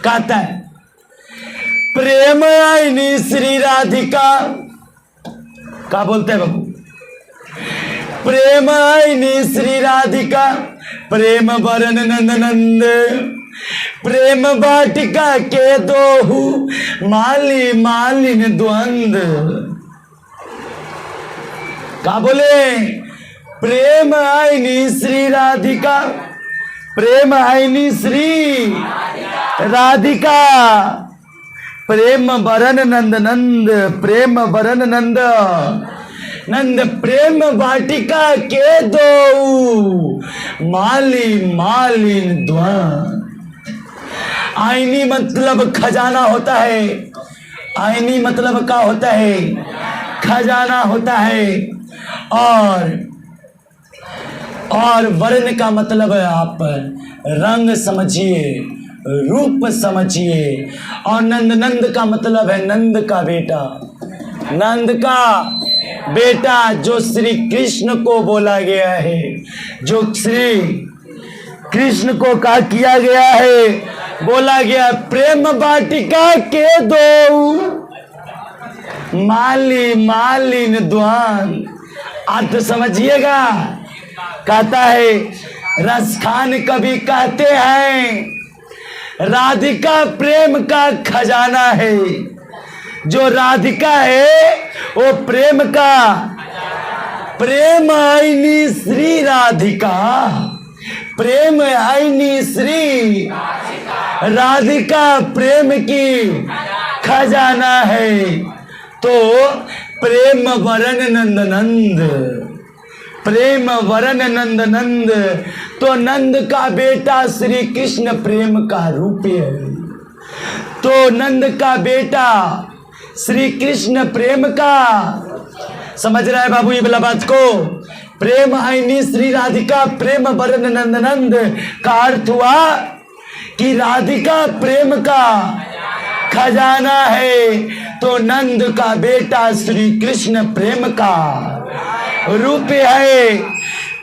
कहता है प्रेम आईनी श्री राधिका, क्या बोलते हैं बाबू? प्रेम आईनी श्री राधिका, प्रेम वरन नंद नंद, प्रेम वाटिका के दोहु माली मालिन द्वंद। क्या बोले? प्रेम आईनी श्री राधिका, प्रेम आईनी श्री राधिका, प्रेम वरन नंद नंद, प्रेम वरन नंद नंद, प्रेम वाटिका के दो माली मालिन द्वंद। आईनी मतलब खजाना होता है, आईनी मतलब क्या होता है? खजाना होता है। और वर्ण का मतलब है आप रंग समझिए, रूप समझिए। और नंद, नंद का मतलब है नंद का बेटा, नंद का बेटा जो श्री कृष्ण को बोला गया है, जो श्री कृष्ण को क्या किया गया है? बोला गया प्रेम वाटिका के दो माली मालिन द्वंद। अर्थ समझिएगा। कहता है रसखान कवि कहते हैं राधिका प्रेम का खजाना है। जो राधिका है वो प्रेम का, प्रेम आईनी श्री राधिका, प्रेम आईनी श्री राधिका प्रेम की खजाना है। तो प्रेम वरन नंद नंद, प्रेम वरन नंद नंद, तो नंद का बेटा श्री कृष्ण प्रेम का रूप है। तो नंद का बेटा श्री कृष्ण प्रेम का, समझ रहा है बाबू ये वाला बात को? प्रेम आईनी श्री राधिका, प्रेम वरन नंद नंद का अर्थ हुआ कि राधिका प्रेम का खजाना है, तो नंद का बेटा श्री कृष्ण प्रेम का रूप है।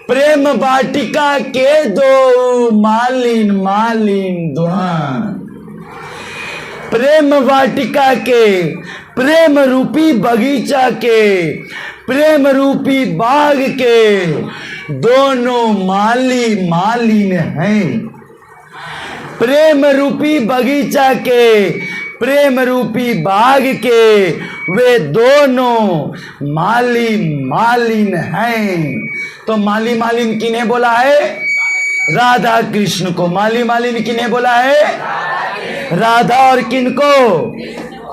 प्रेम वाटिका के दो मालिन मालिन द्वंद, प्रेम वाटिका के, प्रेम रूपी बगीचा के, प्रेम रूपी बाग के दोनों माली मालिन हैं। प्रेम रूपी बगीचा के, प्रेम रूपी बाग के वे दोनों माली मालिन हैं। तो माली मालिन किन्हें बोला है? राधा कृष्ण को। माली मालिन किन्हें बोला है? राधा और किनको?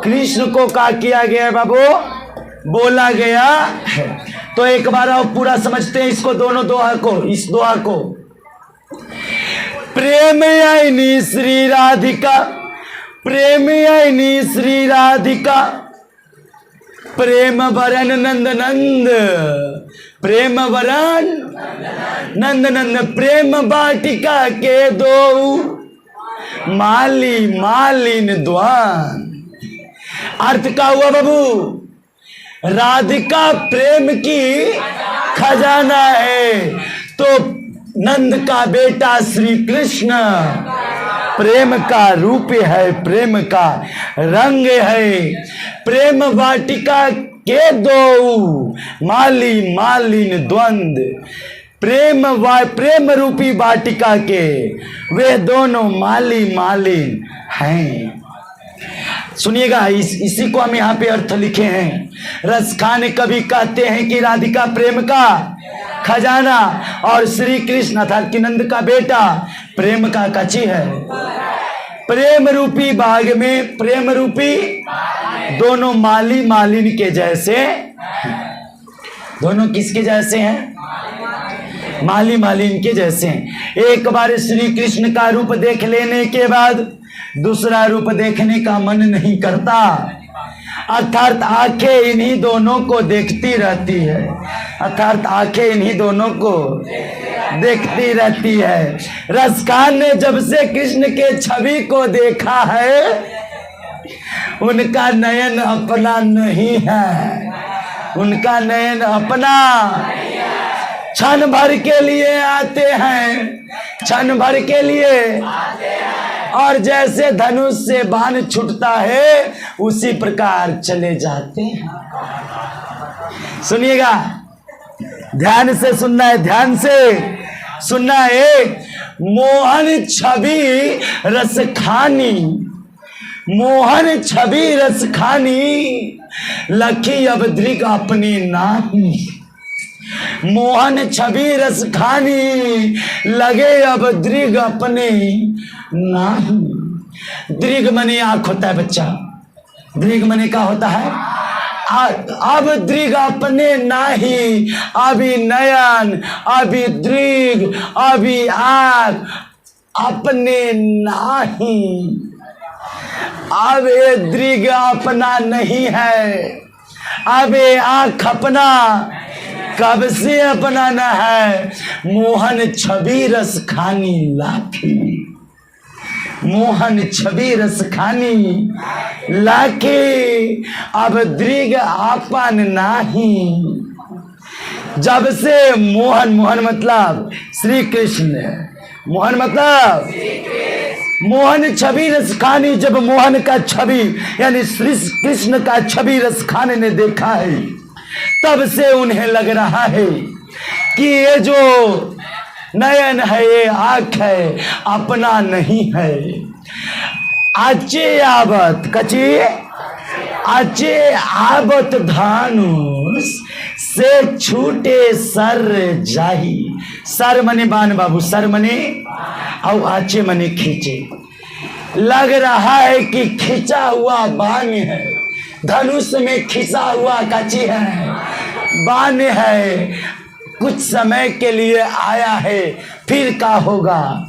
कृष्ण को क्या किया गया है बाबू? बोला गया है। तो एक बार आप पूरा समझते हैं इसको, दोनों दोहा को, इस दोहा को। प्रेम आईनी श्री राधिका, प्रेम आईनी श्री राधिका, प्रेम वरन नंद नंद, प्रेम वरन नंद नंद, प्रेम वाटिका के दो माली मालिन द्वंद। अर्थ क्या हुआ बाबू? राधिका प्रेम की खजाना है, तो नंद का बेटा श्री कृष्ण प्रेम का रूप है, प्रेम का रंग है। प्रेम वाटिका के दो माली मालिन द्वंद, प्रेम रूपी वाटिका के वे दोनों माली मालिन हैं। सुनिएगा, इसी को हम यहाँ पे अर्थ लिखे हैं। रसखान कवि कहते हैं कि राधिका प्रेम का खजाना और श्री कृष्ण अर्थात कि नंद का बेटा प्रेम का कची है। प्रेम रूपी बाग में प्रेम रूपी दोनों माली मालिन के जैसे, दोनों किसके जैसे हैं? माली मालिन के जैसे हैं। एक बार श्री कृष्ण का रूप देख लेने के बाद दूसरा रूप देखने का मन नहीं करता, अर्थात आंखें इन्हीं दोनों को देखती रहती है, अर्थात आंखें इन्हीं दोनों को देखती रहती है। रसखान ने जब से कृष्ण के छवि को देखा है, उनका नयन अपना नहीं है, उनका नयन अपना। क्षण भर के लिए आते हैं, क्षण भर के लिए और जैसे धनुष से बाण छूटता है उसी प्रकार चले जाते हैं। सुनिएगा, ध्यान से सुनना है, ध्यान से सुनना है। मोहन छवि रस खानी, मोहन छवि रस खानी, लखी अब दृग अपनी नाही। मोहन छवि रस खानी, लगे अब दृग अपने नाही। दृग मने आंख होता है बच्चा, दृग मने क्या होता है? अब दृग अपने नाही, अभी नयन, अभी दृग, अभी आंख अपने नाही। अब ये दृग अपना नहीं है, अब ये आंख अपना कब से अपना न है। मोहन छवि रस खानी लाखी, मोहन छवि रस खानी लाखी, अब दृग आपन नाही। जब से मोहन, मोहन मतलब श्री कृष्ण, मोहन मतलब मोहन छवि रस खानी, जब मोहन का छवि यानी श्री कृष्ण का छवि रस खाने ने देखा है, तब से उन्हें लग रहा है कि ये जो नयन है, ये आँख है, अपना नहीं है। आचे आवत कचे, आचे आवत धानुष से छूटे सर जाही। सर मने बाण बाबू, सर मने और आचे मने खींचे। लग रहा है कि खींचा हुआ बाण है, धनुष में खिंचा हुआ कची है, बाण है, कुछ समय के लिए आया है, फिर क्या होगा?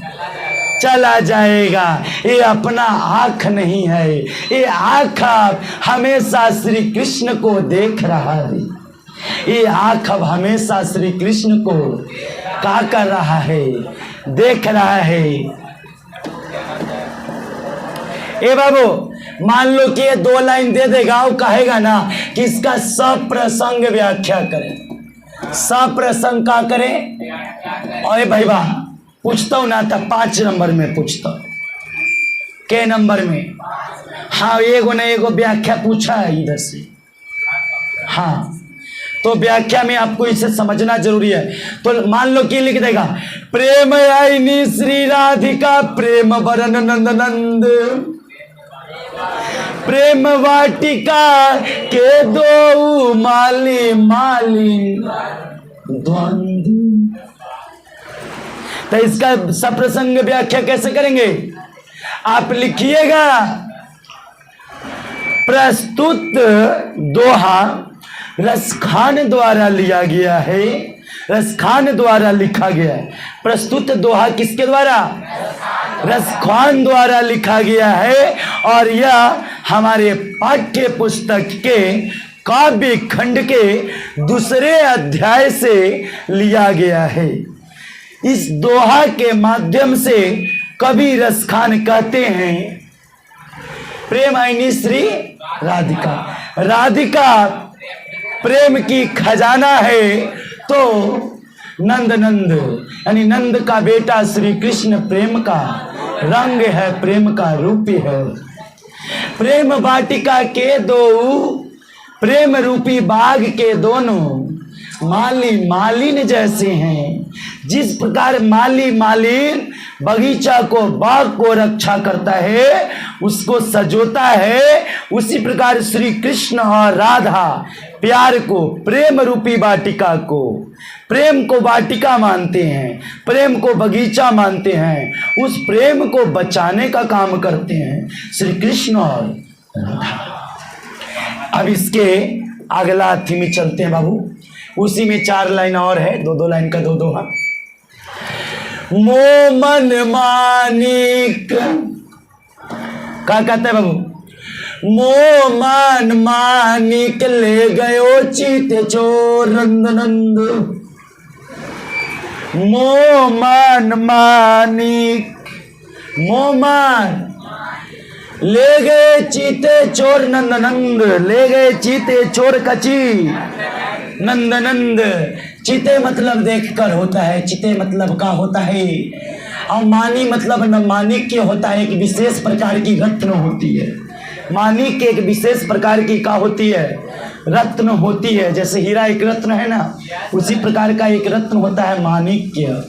चला जाएगा। ये अपना आँख नहीं है, ये आँख हमेशा श्री कृष्ण को देख रहा है। ये आँख अब हमेशा श्री कृष्ण को क्या कर रहा है? देख रहा है। ए बाबू, मान लो कि ये 2 लाइन दे देगा और कहेगा ना कि इसका सप्रसंग व्याख्या करें। सप्रसंग का करें? और भाई वाह, पूछता हूं ना तो 5 नंबर में पूछता हूं। के नंबर में? हाँ, एगो न एगो व्याख्या पूछा है इधर से। हाँ, तो व्याख्या में आपको इसे समझना जरूरी है। तो मान लो कि लिख देगा, प्रेम आईनी श्री राधिका प्रेम वरन नंद नंद, प्रेम वाटिका के दो माली माली द्वंद। तो इसका सप्रसंग व्याख्या कैसे करेंगे? आप लिखिएगा, प्रस्तुत दोहा रसखान द्वारा लिया गया है, रसखान द्वारा लिखा गया है। प्रस्तुत दोहा किसके द्वारा? रसखान द्वारा लिखा गया है। और यह हमारे पाठ्य पुस्तक के काव्य खंड के 2 अध्याय से लिया गया है। इस दोहा के माध्यम से कवि रसखान कहते हैं, प्रेम आईनी श्री राधिका, राधिका प्रेम की खजाना है, तो नंद नंद यानी नंद का बेटा श्री कृष्ण प्रेम का रंग है, प्रेम का रूप है। प्रेम वाटिका के 2 प्रेम रूपी बाग के दोनों माली मालिन जैसे हैं। जिस प्रकार माली मालिन बगीचा को, बाग को रक्षा करता है, उसको सजोता है, उसी प्रकार श्री कृष्ण और राधा प्यार को, प्रेम रूपी वाटिका को, प्रेम को वाटिका मानते हैं, प्रेम को बगीचा मानते हैं, उस प्रेम को बचाने का काम करते हैं श्री कृष्ण और राधा। अब इसके अगला अर्थी में चलते हैं बाबू। उसी में 4 लाइन और है, 2-2 लाइन का 2-2 है। मोमन मानिक क्या कहते हैं बाबू? मोमन मानिक ले गयो चित चोर नंद नंद। मोमन मानिक, मोमन ले गए चीते चोर नंद नंद, ले गए चीते चोर कची। नंद नंद। चिते मतलब देखकर होता है, चिते मतलब का होता है, और मानी मतलब न माणिक्य होता है, एक विशेष प्रकार की रत्न होती है। माणिक्य एक विशेष प्रकार की का होती है, रत्न होती है। जैसे हीरा एक रत्न है ना, उसी प्रकार का एक रत्न होता है माणिक्य।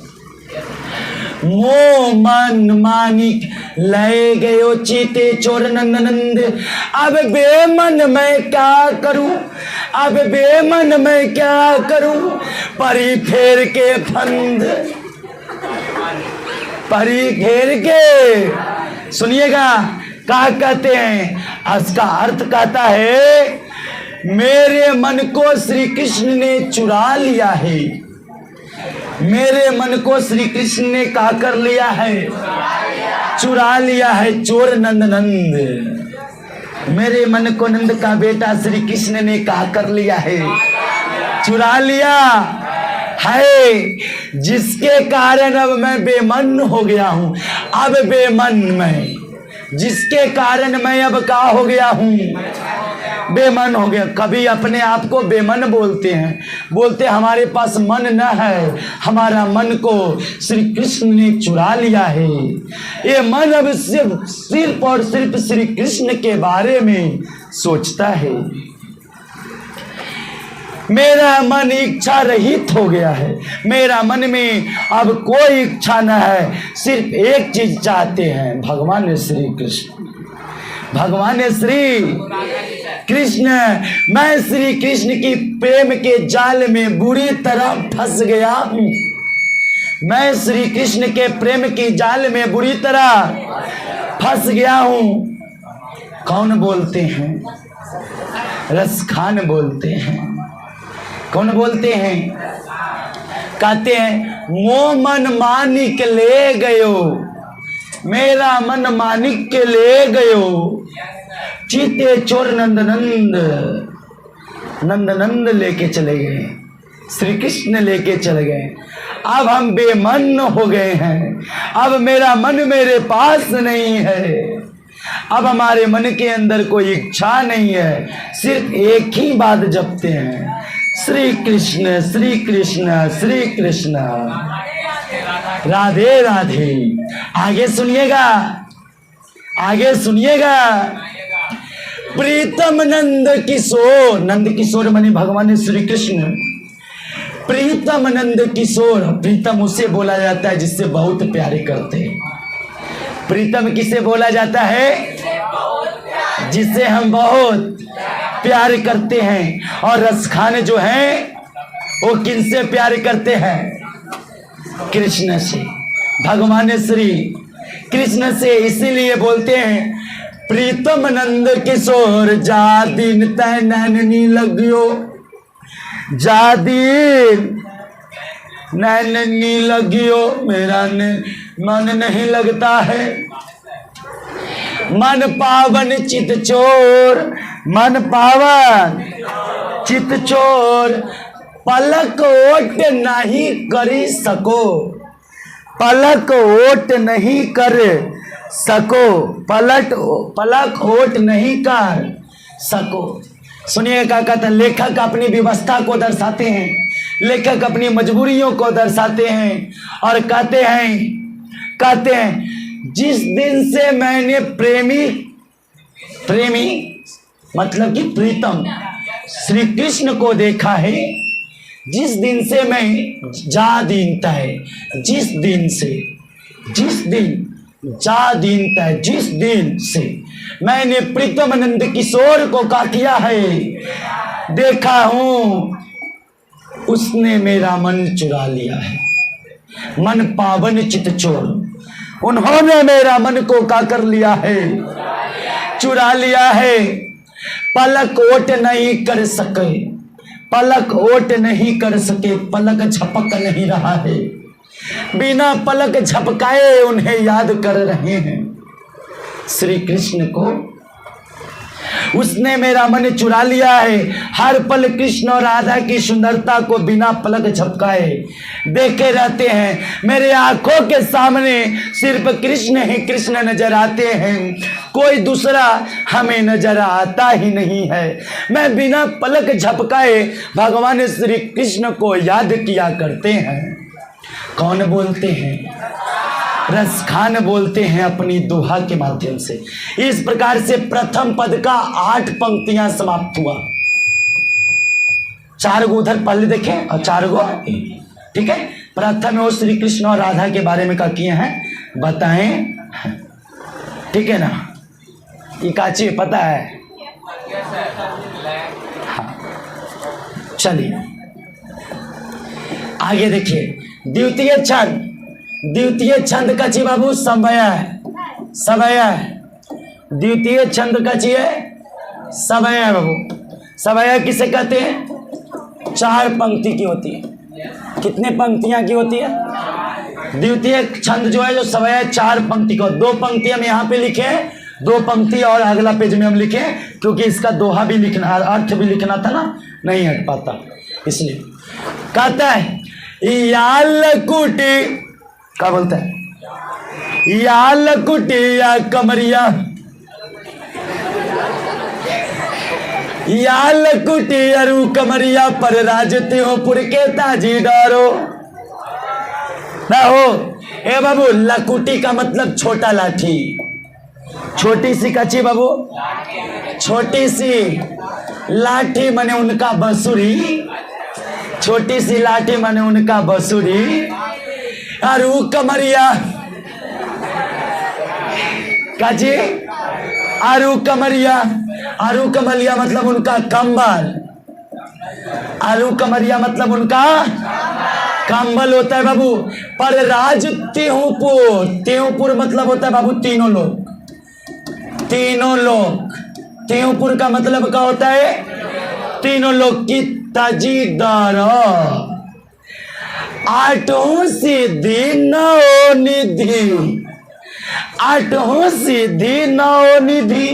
मोह मन मानिक ले गयो चीते चोर नंद नंद। अब बेमन मैं क्या करूं, अब बेमन मैं क्या करूं, परी फेर के फंद, परी फेर के। सुनिएगा क्या कहते हैं, इसका अर्थ कहता है मेरे मन को श्री कृष्ण ने चुरा लिया है, मेरे मन को श्री कृष्ण ने क्या कर लिया है, चुरा लिया है। चोर नंद नंद, मेरे मन को नंद का बेटा श्री कृष्ण ने क्या कर लिया है, चुरा लिया है, जिसके कारण अब मैं बेमन हो गया हूं। अब बेमन मैं, जिसके कारण मैं अब क्या हो गया हूं, बेमन हो गया। कभी अपने आप को बेमन बोलते हैं, बोलते हमारे पास मन न है, हमारा मन को श्री कृष्ण ने चुरा लिया है। ये मन अब सिर्फ और सिर्फ श्री कृष्ण के बारे में सोचता है। मेरा मन इच्छा रहित हो गया है, मेरा मन में अब कोई इच्छा न है, सिर्फ एक चीज चाहते हैं, भगवान श्री कृष्ण, भगवान श्री कृष्ण। मैं श्री कृष्ण की प्रेम के जाल में बुरी तरह फंस गया हूं, मैं श्री कृष्ण के प्रेम के जाल में बुरी तरह फंस गया हूं। कौन बोलते हैं, रसखान बोलते हैं। कौन बोलते हैं, कहते हैं मोह मन मानिक ले गयो, मेरा मन मानिक के ले गयो, चीते चोर नंद नंद। नंद नंद लेके चले गए, श्री कृष्ण लेके चले गए। अब हम बेमन हो गए हैं, अब मेरा मन मेरे पास नहीं है, अब हमारे मन के अंदर कोई इच्छा नहीं है, सिर्फ एक ही बात जपते हैं, श्री कृष्ण श्री कृष्ण श्री कृष्ण, राधे राधे। आगे सुनिएगा, आगे सुनिएगा। प्रीतम नंद किशोर, नंद किशोर माने भगवान श्री कृष्ण। प्रीतम नंद किशोर, प्रीतम उसे बोला जाता है जिससे बहुत प्यारे करते हैं। प्रीतम किसे बोला जाता है, जिससे हम बहुत प्यार करते हैं। और रसखान जो है वो किनसे प्यार करते हैं, कृष्ण से, भगवान श्री कृष्ण से। इसीलिए बोलते हैं प्रीतम नंद किशोर, जा दिन तय नैननी लगियो, जा दिन नैननी लगियो, मेरा मन नहीं लगता है। मन पावन चित चोर, मन पावन चित चोर, पलक ओट नहीं करी सको, पलक ओट नहीं कर सको, पलक ओट नहीं कर सको। सुनिए क्या कहते हैं, लेखक अपनी व्यवस्था को दर्शाते हैं, लेखक अपनी मजबूरियों को दर्शाते हैं और कहते हैं जिस दिन से मैंने प्रेमी मतलब कि प्रीतम श्री कृष्ण को देखा है, जिस दिन से मैं जा दिन तय, जिस दिन से मैंने प्रीतम नंद किशोर को का किया है, देखा हूं, उसने मेरा मन चुरा लिया है। मन पावन चित चोर, उन्होंने मेरा मन को का कर लिया है, चुरा लिया है। पलक ओट नहीं कर सके, पलक ओट नहीं कर सके, पलक झपक नहीं रहा है, बिना पलक झपकाए उन्हें याद कर रहे हैं श्री कृष्ण को। उसने मेरा मन चुरा लिया है। हर पल कृष्ण और राधा की सुंदरता को बिना पलक झपकाए देखे रहते हैं। मेरे आंखों के सामने सिर्फ कृष्ण ही कृष्ण नजर आते हैं, कोई दूसरा हमें नजर आता ही नहीं है। मैं बिना पलक झपकाए भगवान श्री कृष्ण को याद किया करते हैं। कौन बोलते हैं? रस खान बोलते हैं अपनी दोहा के माध्यम से। इस प्रकार से प्रथम पद का 8 पंक्तियां समाप्त हुआ। 4 गो उधर पहले देखें और 4 गो, ठीक है। प्रथम वो श्री कृष्ण और राधा के बारे में क्या किए हैं बताएं, ठीक है ना। ये काची पता है? हाँ, चलिए आगे देखिए। द्वितीय छंद, द्वितीय छंद का ची बाबू समय है, समय है। द्वितीय छंद का ची है समय है बाबू। समय किसे कहते हैं? 4 पंक्ति की होती है। कितने पंक्तियां की होती है? द्वितीय छंद जो है जो समय है 4 पंक्ति को। 2 पंक्ति हम यहाँ पे लिखे, 2 पंक्ति और अगला पेज में हम लिखे, क्योंकि इसका दोहा भी लिखना, अर्थ भी लिखना था ना, नहीं हट पाता इसलिए। कहता है याल कुटी, क्या बोलता है? याल कुटी या कमरिया, याल कुटी अरु कमरिया पर राजते हो पुर के ताजी डारो ना हो। ए बाबू, लकुटी का मतलब छोटा लाठी, छोटी सी कच्ची बाबू, छोटी सी लाठी माने उनका बंसुरी, छोटी सी लाठी माने उनका बंसुरी। अरु कमरिया काजी, अरु कमरिया, अरु कमरिया मतलब उनका कंबल, अरु कमरिया मतलब उनका कंबल होता है बाबू। पर राज त्योपुर, त्योपुर मतलब होता है बाबू तीनों लोग, तीनों लोग। त्योपुर का मतलब क्या होता है? तीनों लोग की तजीदार, 8 सिद्धि 9 निधि, 8 सिद्धि 9 निधि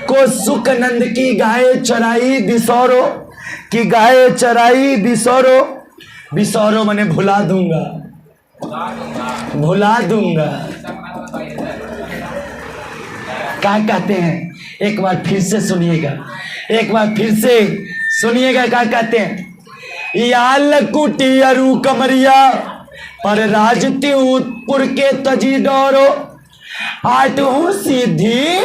को सुख नंद की गाय चराई बिसौरो, की गाय चराई बिसौरो। बिसौरो मैंने भुला दूंगा, भुला दूंगा। क्या कहते हैं? एक बार फिर से सुनिएगा, एक बार फिर से सुनिएगा क्या कहते हैं। याल कुटी अरु कमरिया पर राजतीपुर के तजी डोरो, 8 सिद्धि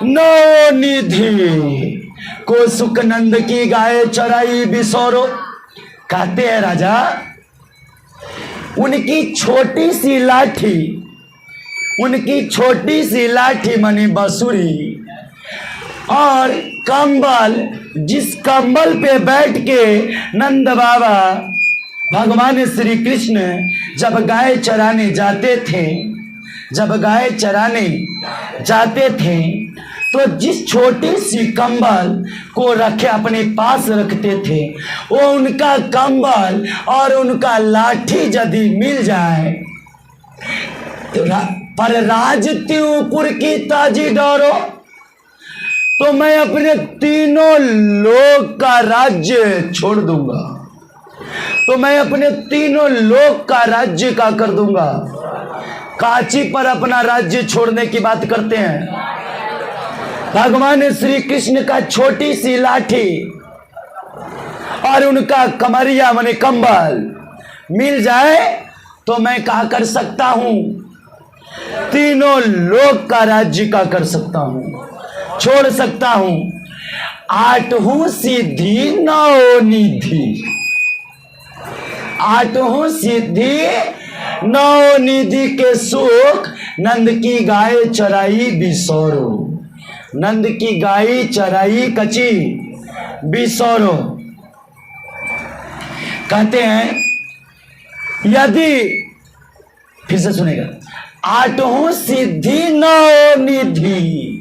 9 निधि को सुखनंद की गाय चराई बिसौरो। कहते हैं राजा, उनकी छोटी सी लाठी, उनकी छोटी सी लाठी माने बंसुरी, और कंबल, जिस कंबल पे बैठ के नंद बाबा भगवान श्री कृष्ण जब गाय चराने जाते थे, जब गाय चराने जाते थे तो जिस छोटी सी कंबल को रखे अपने पास रखते थे, वो उनका कंबल और उनका लाठी यदि मिल जाए तो पर राजतीपुर की ताजी डरो, तो मैं अपने तीनों लोक का राज्य छोड़ दूंगा, तो मैं अपने तीनों लोक का राज्य का कर दूंगा। काची पर अपना राज्य छोड़ने की बात करते हैं। भगवान श्री कृष्ण का छोटी सी लाठी और उनका कमरिया माने कंबल मिल जाए तो मैं क्या कर सकता हूं? तीनों लोक का राज्य का कर सकता हूं, छोड़ सकता हूं। 8 सिद्धि 9 निधि, 8 सिद्धि 9 निधि के सुख नंद की गाय चराई बिसौरो, नंद की गाय चराई कची बिसौरो। कहते हैं यदि, फिर से सुनेगा, 8 सिद्धि 9 निधि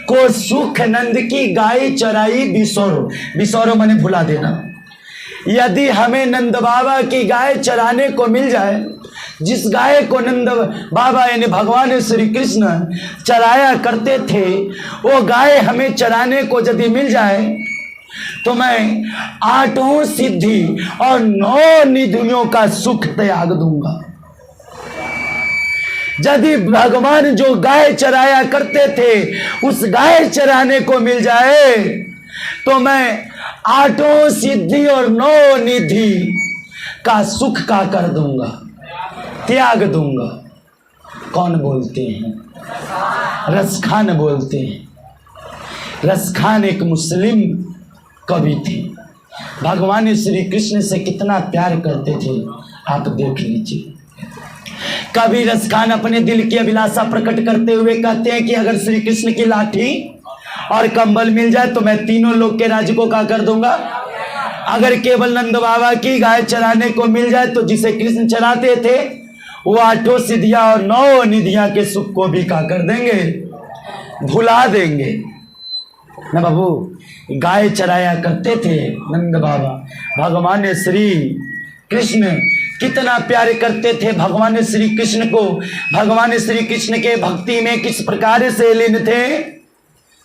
को सुख नंद की गाय चराई बिसौरो। बिसौरो माने भुला देना। यदि हमें नंद बाबा की गाय चराने को मिल जाए, जिस गाय को नंद बाबा यानी भगवान श्री कृष्ण चराया करते थे, वो गाय हमें चराने को यदि मिल जाए तो मैं 8 सिद्धि और 9 निधियों का सुख त्याग दूंगा। यदि भगवान जो गाय चराया करते थे उस गाय चराने को मिल जाए तो मैं 8 सिद्धि और 9 निधि का सुख का कर दूंगा, त्याग दूंगा। कौन बोलते हैं? रसखान बोलते हैं। रसखान एक मुस्लिम कवि थे। भगवान श्री कृष्ण से कितना प्यार करते थे आप देख लीजिए। कवि रसखान अपने दिल की अभिलाषा प्रकट करते हुए कहते हैं कि अगर श्री कृष्ण की लाठी और कंबल मिल जाए तो मैं तीनों लोग के राज्य को क्या कर दूंगा। अगर केवल नंद बाबा की गाय चराने को मिल जाए तो जिसे कृष्ण चराते थे वो 8 सिद्धियां और 9 निधियां के सुख को भी क्या कर देंगे, भुला देंगे ना बाबू। गाय चराया करते थे नंद बाबा। भगवान श्री कृष्ण कितना प्यार करते थे भगवान श्री कृष्ण को। भगवान श्री कृष्ण के भक्ति में किस प्रकार से लीन थे?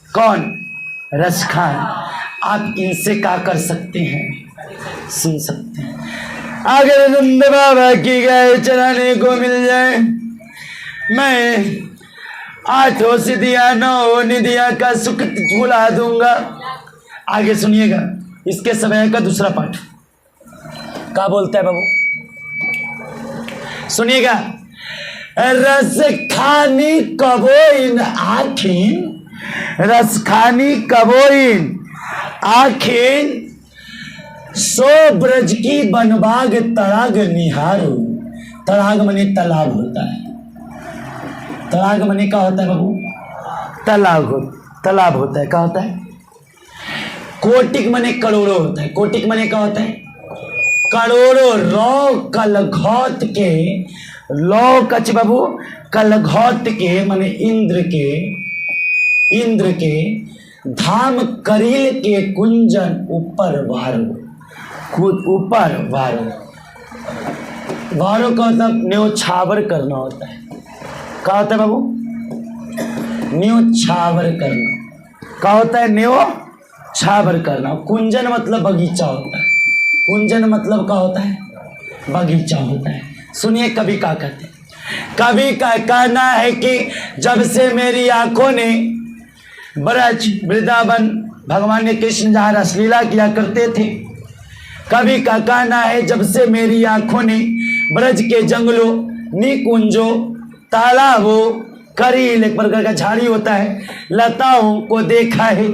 कौन? रसखान। आप इनसे क्या कर सकते हैं? सुन सकते हैं। अगर नंद बाबा की गाय चराने को मिल जाए मैं 8 सिद्धियां 9 निधियां का सुख भुला दूंगा। आगे सुनिएगा इसके समय का दूसरा पाठ क्या बोलता है बाबू, सुनिएगा। रस खानी कबोइन आखिन, रस खानी कबोइन आखिन, सो ब्रज की बनबाग तड़ाग निहारो। तड़ाग मने तालाब होता है। तड़ाग मने क्या होता है बाबू? तालाब होता है। क्या होता है? कोटिक मने करोड़ों होता है। कोटिक मने क्या होता है? करोड़ों। रो कलघौत के, लो कच बाबू, कलघौत के मने इंद्र के धाम करील के कुंजन ऊपर वारो। ऊपर वारो, वारो का मतलब न्योछावर करना होता है। क्या होता है बाबू? न्योछावर करना। क्या होता है? न्योछावर करना। कुंजन मतलब बगीचा होता है। कुंजन मतलब क्या होता है? बगीचा होता है। सुनिए कवि क्या कहते हैं। कवि का कहना है कि जब से मेरी आंखों ने ब्रज वृंदावन भगवान कृष्ण जहाँ रसलीला किया करते थे, कवि का कहना है जब से मेरी आंखों ने ब्रज के जंगलों, निकुंजों, तालाबों, करील एक प्रकार का झाड़ी होता है, लताओं को देखा है,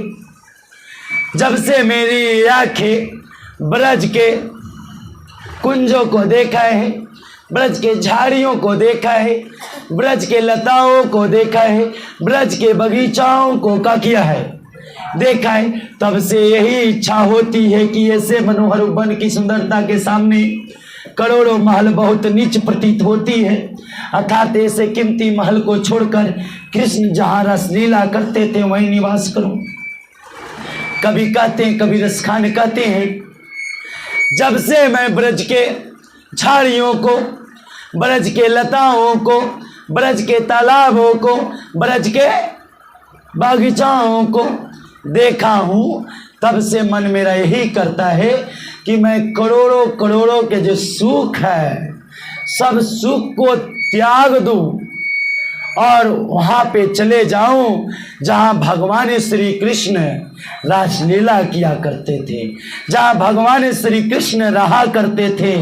जब से मेरी आंखें ब्रज के कुंजों को देखा है, ब्रज के झाड़ियों को देखा है, ब्रज के लताओं को देखा है, ब्रज के बगीचाओं को क्या किया है? देखा है, तब से यही इच्छा होती है कि ऐसे मनोहर वन की सुंदरता के सामने करोड़ों महल बहुत नीच प्रतीत होती है। अर्थात ऐसे कीमती महल को छोड़कर कृष्ण जहाँ रसलीला करते थे वहीं निवास करूं। कभी कहते हैं, कभी रसखान कहते हैं, जब से मैं ब्रज के झाड़ियों को, ब्रज के लताओं को, ब्रज के तालाबों को, ब्रज के बागीचाओं को देखा हूँ, तब से मन मेरा यही करता है कि मैं करोड़ों करोड़ों के जो सुख है सब सुख को त्याग दूं और वहाँ पे चले जाऊं जहाँ भगवान श्री कृष्ण रासलीला किया करते थे, जहाँ भगवान श्री कृष्ण रहा करते थे।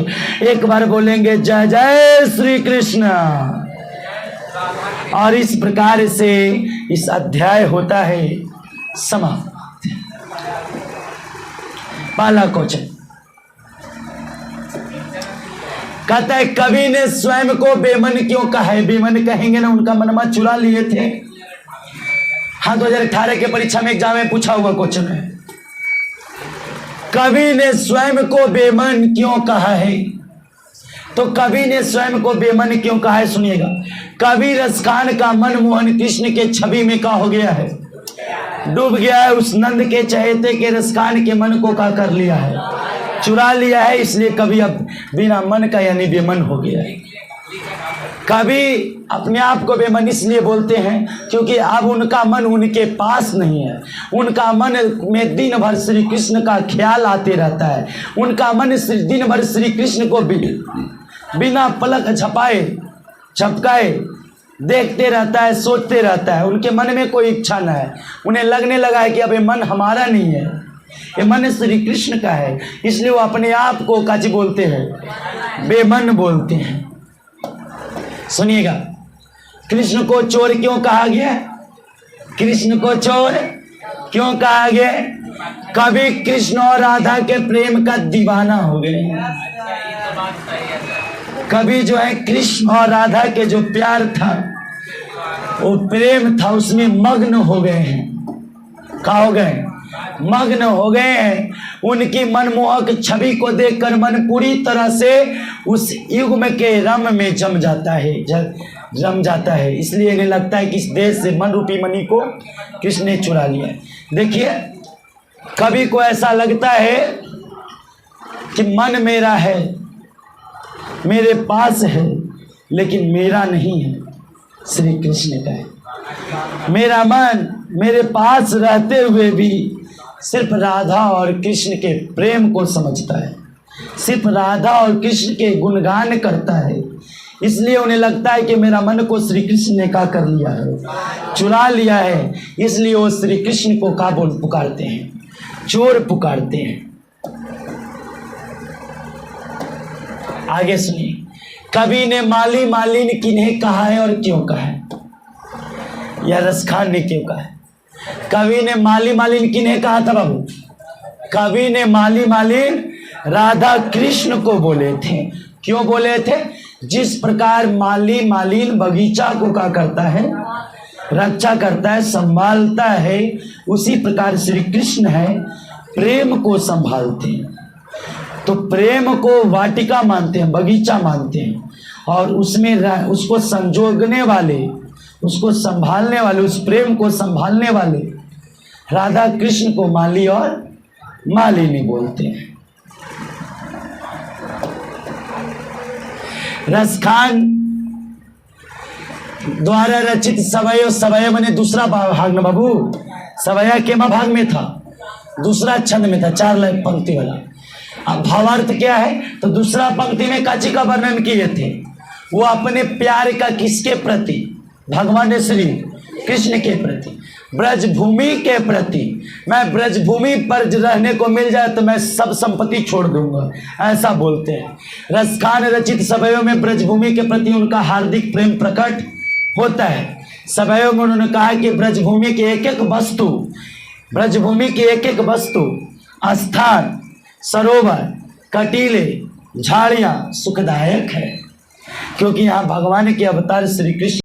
एक बार बोलेंगे जय जय श्री कृष्ण। और इस प्रकार से इस अध्याय होता है समाप्त। पहला क्वेश्चन कहता है कवि ने स्वयं को बेमन क्यों कहा है? बेमन कहेंगे ना, उनका मनमा चुरा लिए थे। हाँ 2018 के परीक्षा में एग्जाम में पूछा हुआ क्वेश्चन है। कवि ने स्वयं को बेमन क्यों कहा है? तो कवि ने स्वयं को बेमन क्यों कहा है? सुनिएगा। कवि रसखान का मन मोहन कृष्ण के छवि में का हो गया है? डूब गया है। उस नंद के चहेते के रसखान के मन को का कर लिया है? चुरा लिया है। इसलिए कवि अब बिना मन का यानी बेमन हो गया है। कवि अपने आप को बेमन इसलिए बोलते हैं क्योंकि अब उनका मन उनके पास नहीं है। उनका मन में दिन भर श्री कृष्ण का ख्याल आते रहता है। उनका मन दिन भर श्री कृष्ण को बिना पलक झपकाए देखते रहता है, सोचते रहता है, उनके मन में कोई इच्छा न है। उन्हें लगने लगा है कि अब ये मन हमारा नहीं है, ये मन श्री कृष्ण का है, इसलिए वो अपने आप को काची बोलते हैं, बेमन बोलते हैं। सुनिएगा, कृष्ण को चोर क्यों कहा गया? कृष्ण को चोर क्यों कहा गया? कभी कृष्ण और राधा के प्रेम का दीवाना हो गए। कभी जो है कृष्ण और राधा के जो प्यार था, वो प्रेम था, उसमें मग्न हो गए हैं। क्या हो गए? मग्न हो गए हैं। उनकी मनमोहक छवि को देखकर मन पूरी तरह से उस युग के रम में जम जाता है। इसलिए इन्हें लगता है कि इस देश से मन रूपी मणि को कृष्ण ने चुरा लिया। देखिए, कभी को ऐसा लगता है कि मन मेरा है, मेरे पास है, लेकिन मेरा नहीं है, श्री कृष्ण का है। मेरा मन मेरे पास रहते हुए भी सिर्फ राधा और कृष्ण के प्रेम को समझता है, सिर्फ राधा और कृष्ण के गुणगान करता है। इसलिए उन्हें लगता है कि मेरा मन को श्री कृष्ण ने क्या कर लिया है, चुरा लिया है। इसलिए वो श्री कृष्ण को क्या बोल पुकारते हैं? चोर पुकारते हैं। आगे सुनिए, कवि ने माली मालिन किन्हें कहा है और क्यों कहा है? या रसखान ने क्यों कहा है? कवि ने माली मालिन किन्हें कहा था बाबू? कवि ने माली मालिन राधा कृष्ण को बोले थे। क्यों बोले थे? जिस प्रकार माली मालिन बगीचा को क्या करता है? रक्षा करता है, संभालता है, उसी प्रकार श्री कृष्ण है, प्रेम को संभालते हैं। तो प्रेम को वाटिका मानते हैं, बगीचा मानते हैं, और उसमें उसको संजोगने वाले, उसको संभालने वाले, उस प्रेम को संभालने वाले राधा कृष्ण को माली और मालिनी बोलते हैं। रसखान द्वारा रचित सवय, सवय मैंने दूसरा भाग में बाबू, सवया केमा भाग में था, दूसरा छंद में था, 4 लाइन पंक्ति वाला। अब भावार्थ क्या है? तो दूसरा पंक्ति में काची का वर्णन किए थे, वो अपने प्यार का किसके प्रति? भगवान श्री कृष्ण के प्रति, ब्रजभूमि के प्रति। मैं ब्रजभूमि पर रहने को मिल जाए तो मैं सब संपत्ति छोड़ दूंगा, ऐसा बोलते हैं। रसखान रचित सवयों में ब्रजभूमि के प्रति उनका हार्दिक प्रेम प्रकट होता है। सवयों में उन्होंने कहा कि ब्रजभूमि की एक एक वस्तु, ब्रजभूमि की एक एक वस्तु, स्थान, सरोवर, कटीले, झाड़ियाँ सुखदायक है, क्योंकि यहाँ भगवान के अवतार श्री कृष्ण